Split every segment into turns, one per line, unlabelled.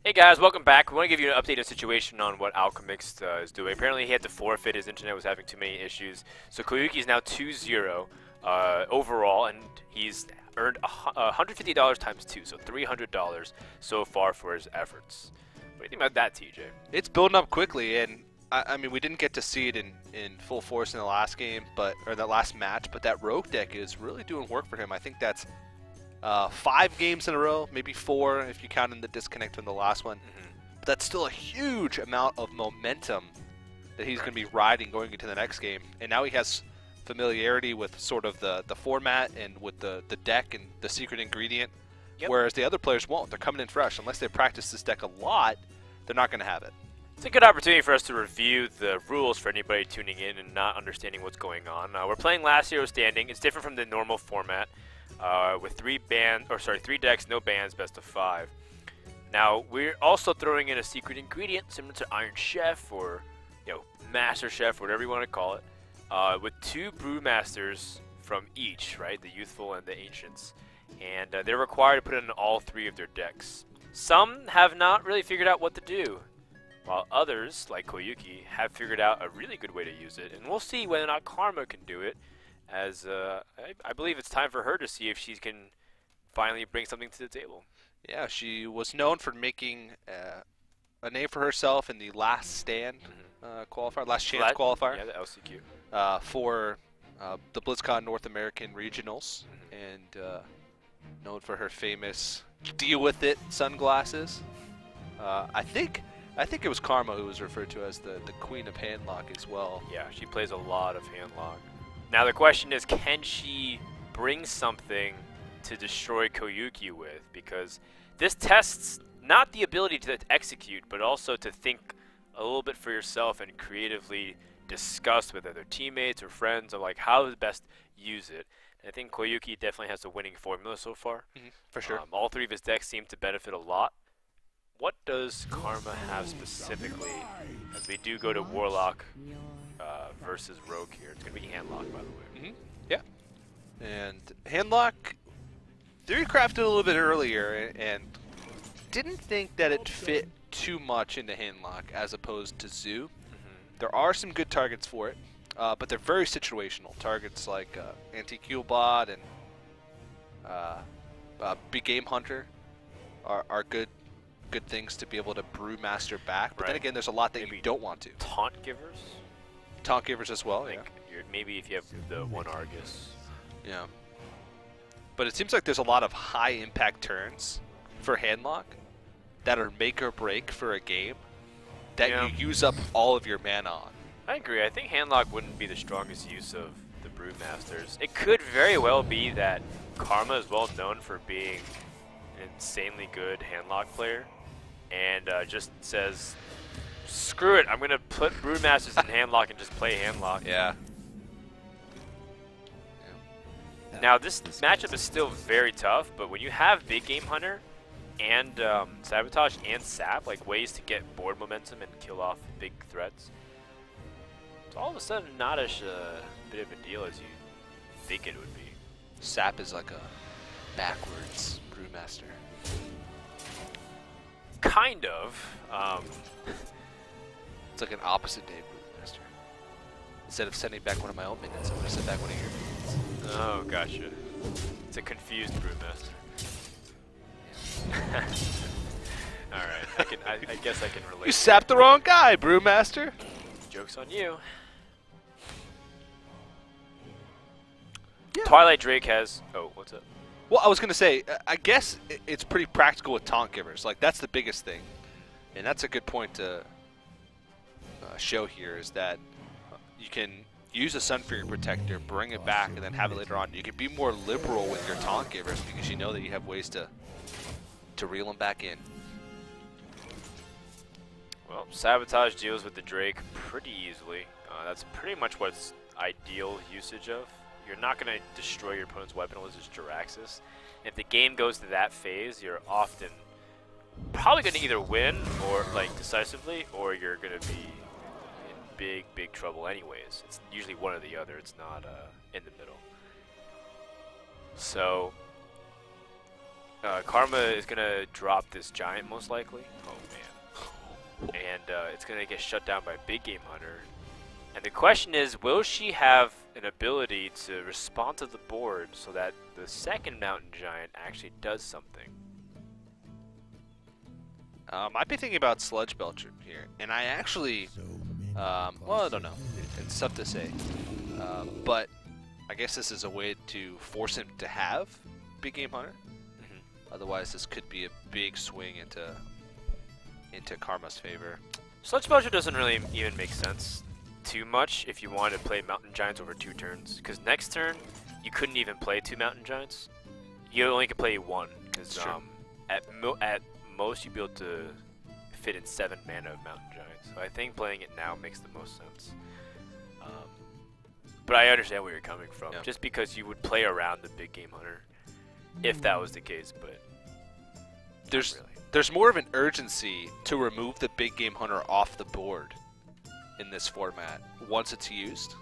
Hey guys, welcome back. We want to give you an updated situation on what Alchemist is doing. Apparently he had to forfeit, his internet was having too many issues. So Koyuki is now 2-0 overall, and he's earned $150 times 2, so $300 so far for his efforts. What do you think about that, TJ?
It's building up quickly, and I mean, we didn't get to see it in full force in the last game, or that last match, but that Rogue deck is really doing work for him. I think that's 5 games in a row, maybe 4 if you count in the disconnect from the last one. But that's still a huge amount of momentum that he's going to be riding going into the next game. And now he has familiarity with sort of the format and with the deck and the secret ingredient, whereas the other players won't. They're coming in fresh. Unless they practice this deck a lot, they're not going to have it.
It's a good opportunity for us to review the rules for anybody tuning in and not understanding what's going on. We're playing Last Hero Standing. It's different from the normal format. With 3 decks, no bans, best of 5. Now we're also throwing in a secret ingredient similar to Iron Chef or Master Chef, whatever you want to call it, with 2 brewmasters from each, right? The youthful and the ancients, and they're required to put in all 3 of their decks. Some have not really figured out what to do, while others, like Koyuki, have figured out a really good way to use it, and we'll see whether or not Karmah can do it. As I believe it's time for her to see if she can finally bring something to the table.
Yeah, she was known for making a name for herself in the Last Stand qualifier, Last Chance qualifier.
Yeah, the LCQ.
For the BlizzCon North American Regionals, and known for her famous "deal with it" sunglasses. I think it was Karmah who was referred to as the Queen of Handlock as well.
Yeah, she plays a lot of handlock. Now the question is, can she bring something to destroy Koyuki with? Because this tests not the ability to execute, but also to think a little bit for yourself and creatively discuss with other teammates or friends of like how to best use it. And I think Koyuki definitely has a winning formula so far.
For sure.
All 3 of his decks seem to benefit a lot. What does Karmah have specifically, as we do go to Warlock versus Rogue here? It's going to be Handlock, by the way.
Yeah. And Handlock, theory-crafted a little bit earlier, and didn't think that it fit too much into Handlock as opposed to Zoo. There are some good targets for it, but they're very situational. Targets like Anti-Q-Bot and Big Game Hunter are good things to be able to Brewmaster back. But then again, there's a lot that maybe you don't want to.
Taunt Givers?
Taunt Givers as well, yeah.
Maybe if you have the 1 Argus.
Yeah. But it seems like there's a lot of high-impact turns for Handlock that are make or break for a game that you use up all of your mana on.
I agree. I think Handlock wouldn't be the strongest use of the Brewmasters. It could very well be that Karmah is well known for being an insanely good Handlock player, and just says, screw it, I'm going to put Brewmasters in Handlock and just play Handlock.
Yeah.
Now, this matchup is still very tough, but when you have Big Game Hunter and Sabotage and Sap, like ways to get board momentum and kill off big threats, it's all of a sudden not as bit of a deal as you think it would be.
Sap is like a backwards Brewmaster.
Kind of.
It's like an opposite day Brewmaster. Instead of sending back one of my own minions, I'm going to send back one of your minions.
Oh, gotcha. It's a confused Brewmaster. Alright, I guess I can relate.
You sapped the wrong guy, Brewmaster!
Joke's on you.
Yeah.
Twilight Drake has... Oh, what's up?
Well, I was going to say, I guess it's pretty practical with Taunt Givers. Like, that's the biggest thing. And that's a good point to show here, is that you can use a Sunfury Protector, bring it back, and then have it later on. You can be more liberal with your Taunt Givers because you know that you have ways to reel them back in.
Well, Sabotage deals with the Drake pretty easily. That's pretty much what's ideal usage of. You're not going to destroy your opponent's weapon unless it's Jiraxxus. If the game goes to that phase, you're often probably going to either win or decisively, or you're going to be in big trouble anyways. It's usually one or the other. It's not in the middle. So Karmah is going to drop this giant most likely. Oh, man. And it's going to get shut down by Big Game Hunter. And the question is, will she have an ability to respond to the board so that the second Mountain Giant actually does something?
I'd be thinking about Sludge Belcher here. And I actually, well, I don't know. It's tough to say. But I guess this is a way to force him to have Big Game Hunter. Otherwise, this could be a big swing into Karmah's favor.
Sludge Belcher doesn't really even make sense too much if you want to play Mountain Giants over 2 turns. Because next turn, you couldn't even play 2 Mountain Giants. You only could play 1. Because at most, you'd be able to fit in 7 mana of Mountain Giants. So I think playing it now makes the most sense. But I understand where you're coming from.
Yeah.
Just because you would play around the Big Game Hunter if that was the case, but
there's more of an urgency to remove the Big Game Hunter off the board in this format once it's used,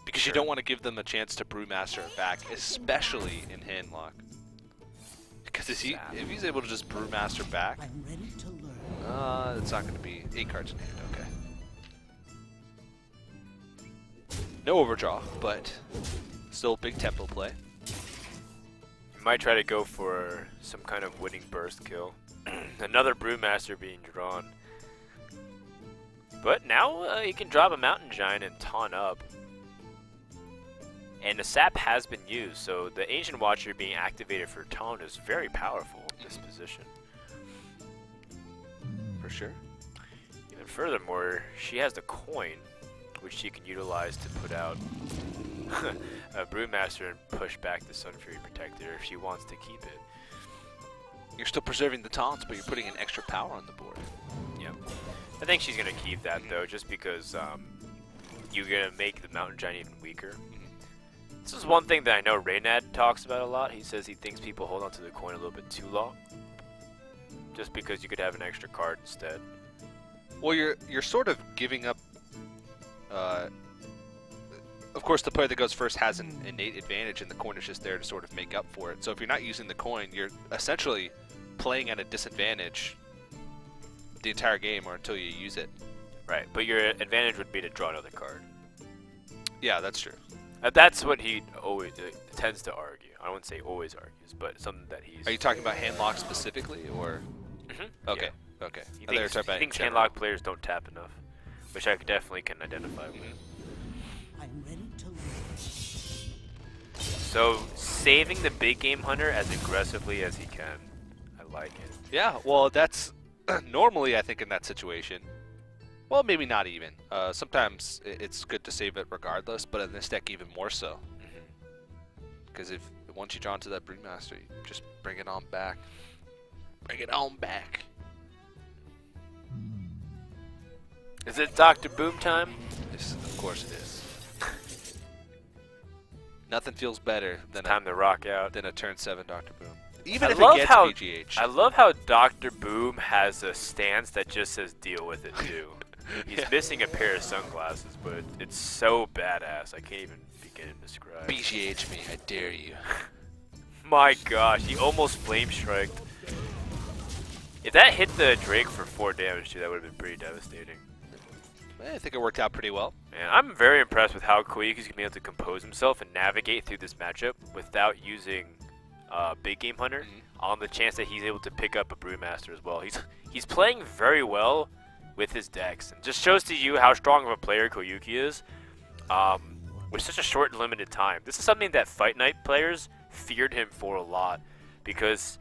because you don't want to give them a chance to Brewmaster it back, especially in handlock. Because if he's able to just Brewmaster back, it's not going to be 8 cards in hand. Okay. No overdraw, but still big tempo play.
Might try to go for some kind of winning burst kill. Another Brewmaster being drawn. But now he can drop a Mountain Giant and taunt up. And the sap has been used, so the Ancient Watcher being activated for taunt is very powerful in this position.
For sure.
Even furthermore, she has the coin, which she can utilize to put out a Brewmaster and push back the Sun Fury Protector if she wants to keep it.
You're still preserving the taunts, but you're putting in extra power on the board.
Yep. I think she's going to keep that, though, just because you're going to make the Mountain Giant even weaker. This is one thing that I know Reynad talks about a lot. He says he thinks people hold on to the coin a little bit too long, just because you could have an extra card instead.
Well, you're sort of giving up. Of course, the player that goes first has an innate advantage, and the coin is just there to sort of make up for it. So if you're not using the coin, you're essentially playing at a disadvantage the entire game, or until you use it.
Right, but your advantage would be to draw another card.
Yeah, that's true.
That's what he always tends to argue. I wouldn't say always argues, but something that he's...
Are you talking about handlock specifically, or...? Okay,
yeah.
okay.
He thinks handlock players don't tap enough, which I definitely can identify with.
I'm ready to learn.
So, saving the Big Game Hunter as aggressively as he can. I like it.
Yeah, well, that's normally, I think, in that situation. Well, maybe not even. Sometimes it's good to save it regardless, but in this deck even more so. Because if once you draw into that Brewmaster, you just bring it on back. Bring it on back.
Is it Dr. Boom time?
Yes, of course it is. Nothing feels better than
time to rock out.
Than a turn 7 Dr. Boom. Even if it gets BGH.
I love how Dr. Boom has a stance that just says deal with it too. He's missing a pair of sunglasses, but it's so badass. I can't even begin to describe.
BGH me, I dare you.
My gosh, he almost flame striked. If that hit the Drake for 4 damage too, that would have been pretty devastating.
I think it worked out pretty well.
And I'm very impressed with how Koyuki's going to be able to compose himself and navigate through this matchup without using Big Game Hunter on the chance that he's able to pick up a Brewmaster as well. He's playing very well with his decks, and just shows to you how strong of a player Koyuki is with such a short and limited time. This is something that Fight Night players feared him for a lot, because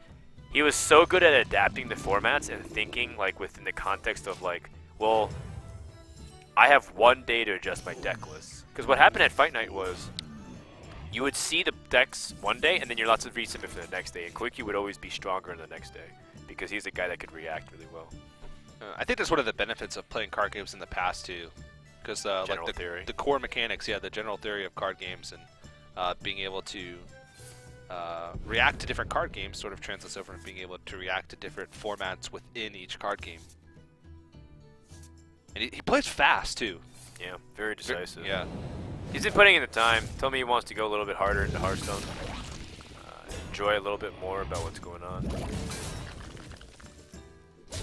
he was so good at adapting the formats and thinking like within the context of like, well, I have 1 day to adjust my deck list. Because what happened at Fight Night was you would see the decks one day and then you're allowed to resubmit for the next day, and Koyuki would always be stronger in the next day because he's a guy that could react really well.
I think that's one of the benefits of playing card games in the past too, because like the core mechanics, the general theory of card games, and being able to react to different card games sort of translates over and being able to react to different formats within each card game. And he plays fast too.
Yeah, very decisive.
Yeah.
He's been putting in the time. Told me he wants to go a little bit harder into Hearthstone. enjoy a little bit more about what's going on.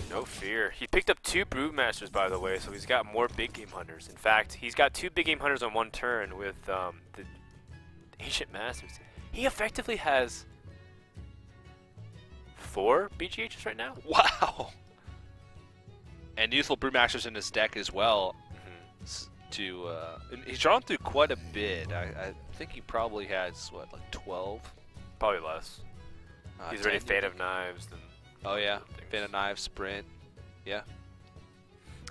No fear. He picked up 2 Brewmasters, by the way, so he's got more big game hunters. In fact, he's got 2 big game hunters on 1 turn with the Ancient Masters. He effectively has 4 BGHs right now.
Wow. And Youthful Brewmasters in his deck as well. And he's drawn through quite a bit. I think he probably has, what, like 12?
Probably less. He's already
10
Fate of Knives. And
oh, yeah. Fate of Knives, Sprint. Yeah.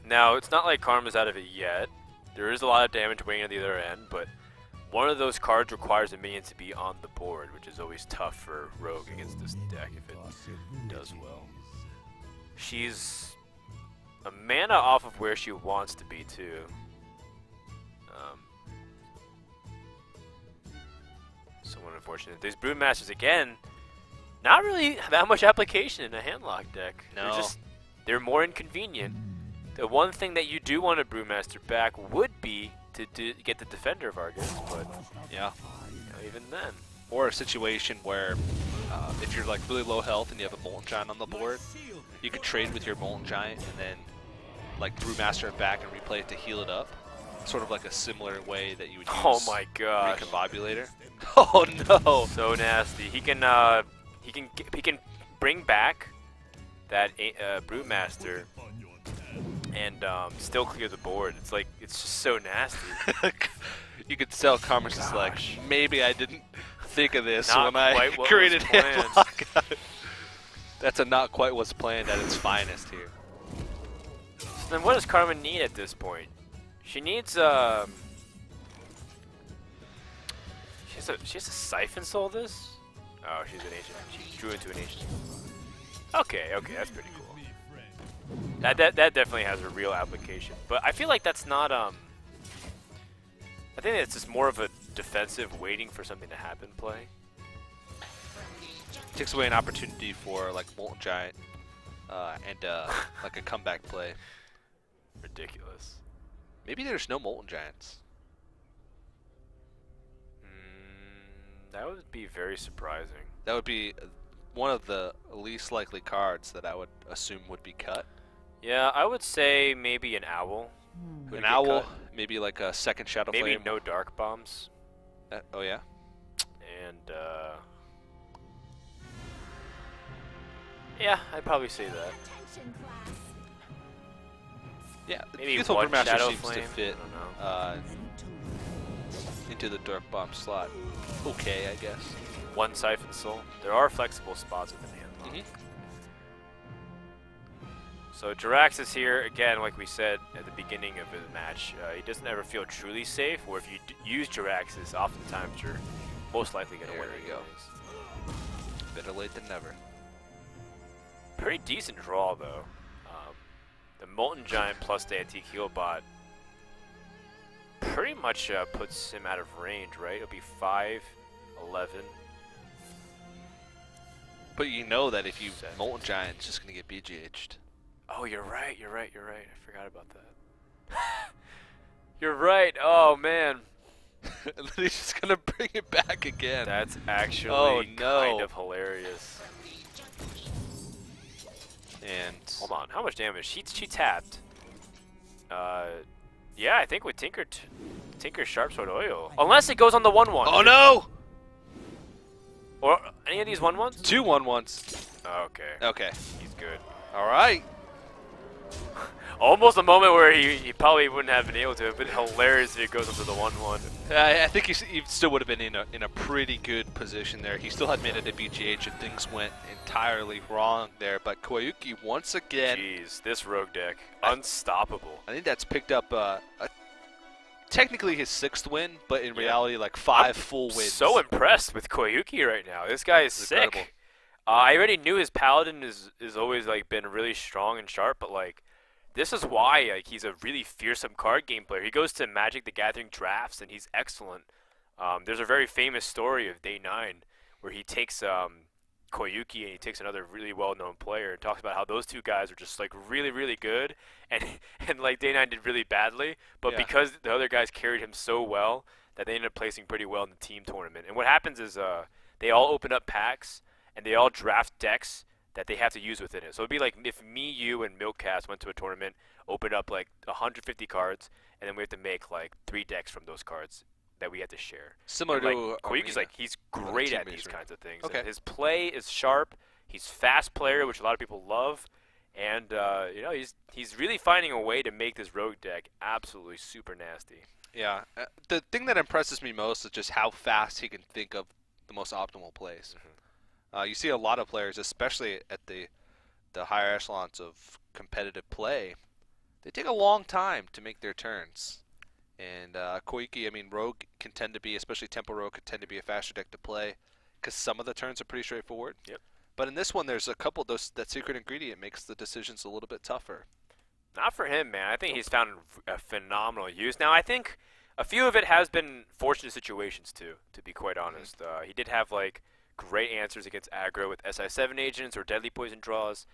Now, it's not like Karma's out of it yet. There is a lot of damage waiting at the other end, but one of those cards requires a minion to be on the board, which is always tough for Rogue against this deck if it does well. She's a mana off of where she wants to be, too. Somewhat unfortunate. These Brewmasters, again, not really that much application in a handlock deck.
No.
They're more inconvenient. The one thing that you do want a Brewmaster back would be to get the Defender of Argus, but
yeah,
even then.
Or a situation where if you're like really low health and you have a Molten Giant on the board, you could trade with your Molten Giant and then like Brewmaster it back and replay it to heal it up. Sort of like a similar way that you would use
oh my gosh.
Recombobulator. Oh no!
So nasty. He can bring back that Brewmaster and still clear the board. It's like it's just so nasty.
You could tell Karmah's just like, maybe I didn't think of this
not
when I
quite
created Handlock. That's a not quite what's planned at its finest here.
So then what does Karmah need at this point? She needs she has a Siphon Soul this? Oh, she's an ancient. She drew into an ancient. Okay, that's pretty cool. That definitely has a real application. But I feel like that's not I think it's just more of a defensive waiting for something to happen play.
Takes away an opportunity for like Molten Giant and like a comeback play.
Ridiculous.
Maybe there's no Molten Giants.
That would be very surprising.
That would be one of the least likely cards that I would assume would be cut.
Yeah, I would say maybe an Owl.
An Owl, maybe like a second Shadow Flame.
Maybe no Dark Bombs.
Oh yeah?
And, yeah, I'd probably say that.
Yeah,
maybe
Youthful
one
Brewmaster
Shadow
seems
Flame.
to fit into the Dark Bomb slot. Okay, I guess.
One Siphon Soul. There are flexible spots within Handlock. So Jirax is here, again, like we said at the beginning of the match. He doesn't ever feel truly safe, or if you use Jiraxes, oftentimes you're most likely going to win.
There we go. Better late than never.
Pretty decent draw, though. The Molten Giant plus the Antique Heal Bot pretty much puts him out of range, right? It'll be 5, 11.
But you know that if you Molten Giant, it's just going to get BGH'd.
Oh, you're right. I forgot about that. You're right. Oh, man.
And then he's just going to bring it back again.
That's actually kind of hilarious.
And
hold on, how much damage? She tapped. Yeah, I think with Tinker Sharpsword Oil. Unless it goes on the 1/1.
Oh no!
Or any of these 1/1s?
2 1/1s.
Okay.
Okay.
He's good.
Alright.
Almost a moment where he probably wouldn't have been able to. It would have been hilarious if it goes into the 1/1.
I think he still would have been in a pretty good position there. He still had made it a BGH and things went entirely wrong there. But Koyuki once again.
Jeez, this rogue deck. Unstoppable.
I think that's picked up technically his 6th win, but in reality like 5 full wins.
So impressed with Koyuki right now. This guy is sick.
Incredible.
I already knew his Paladin is always like been really strong and sharp, but like this is why like he's a really fearsome card game player. He goes to Magic the Gathering drafts and he's excellent. There's a very famous story of Day 9 where he takes Koyuki and he takes another really well-known player and talks about how those two guys are just like really, really good and like Day 9 did really badly, but because the other guys carried him so well that they ended up placing pretty well in the team tournament. And what happens is they all open up packs, and they all draft decks that they have to use within it. So it'd be like if me, you, and Milkcast went to a tournament, opened up like 150 cards, and then we have to make like 3 decks from those cards that we have to share.
Similar
And, like,
to
Koyuki's like he's great at these kinds of things.
Okay.
And his play is sharp. He's fast player, which a lot of people love, and you know he's really finding a way to make this rogue deck absolutely super nasty.
Yeah. The thing that impresses me most is just how fast he can think of the most optimal plays. You see a lot of players, especially at the higher echelons of competitive play, they take a long time to make their turns. And Koyuki, I mean, Rogue can tend to be, especially Tempo Rogue, can tend to be a faster deck to play because some of the turns are pretty straightforward.
Yep.
But in this one, there's a couple of those, that secret ingredient makes the decisions a little bit tougher.
Not for him, man. I think he's found a phenomenal use. Now, I think a few of it has been fortunate situations, too, to be quite honest. He did have, like, great answers against aggro with SI7 agents or deadly poison draws.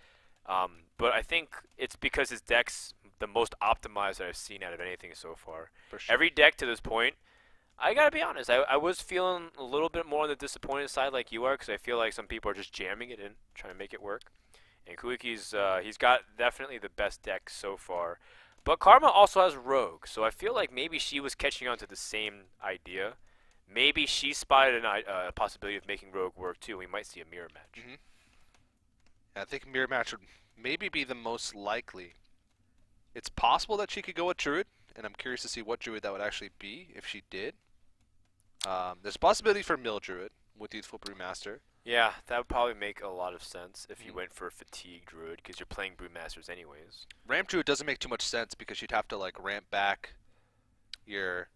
But I think it's because his deck's the most optimized that I've seen out of anything so far.
For sure.
Every deck to this point, I gotta be honest, I was feeling a little bit more on the disappointed side like you are, because I feel like some people are just jamming it in, trying to make it work. And Koyuki's, he's got definitely the best deck so far. But Karmah also has Rogue, so I feel like maybe she was catching on to the same idea. Maybe she spotted a possibility of making Rogue work too. We might see a mirror match.
I think mirror match would maybe be the most likely. It's possible that she could go with Druid, and I'm curious to see what Druid that would actually be if she did. There's a possibility for Mill Druid with Youthful Brewmaster.
Yeah, that would probably make a lot of sense if you went for a Fatigue Druid, because you're playing Brewmasters anyways.
Ramp Druid doesn't make too much sense because you'd have to like ramp back your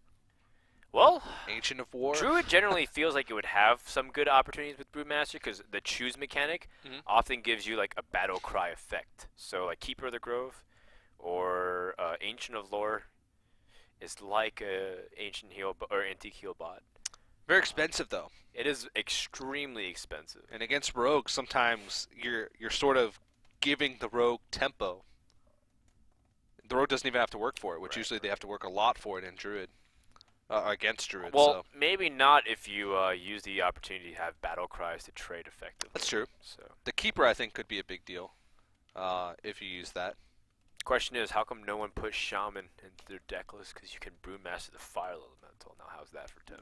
Ancient of War.
Druid generally feels like it would have some good opportunities with Brewmaster, because the choose mechanic often gives you like a battle cry effect. So like Keeper of the Grove or Ancient of Lore is like a ancient heal or antique heal bot.
Very expensive though.
It is extremely expensive.
And against Rogue, sometimes you're sort of giving the Rogue tempo. The Rogue doesn't even have to work for it, which usually they have to work a lot for it in Druid. Against Druid.
Well,
so.
maybe not if you use the opportunity to have battle cries to trade effectively.
That's true.
So
The Keeper, I think, could be a big deal if you use that.
question is, how come no one put Shaman into their deck list? Because you can Brewmaster the Fire Elemental. Now, how's that for 10?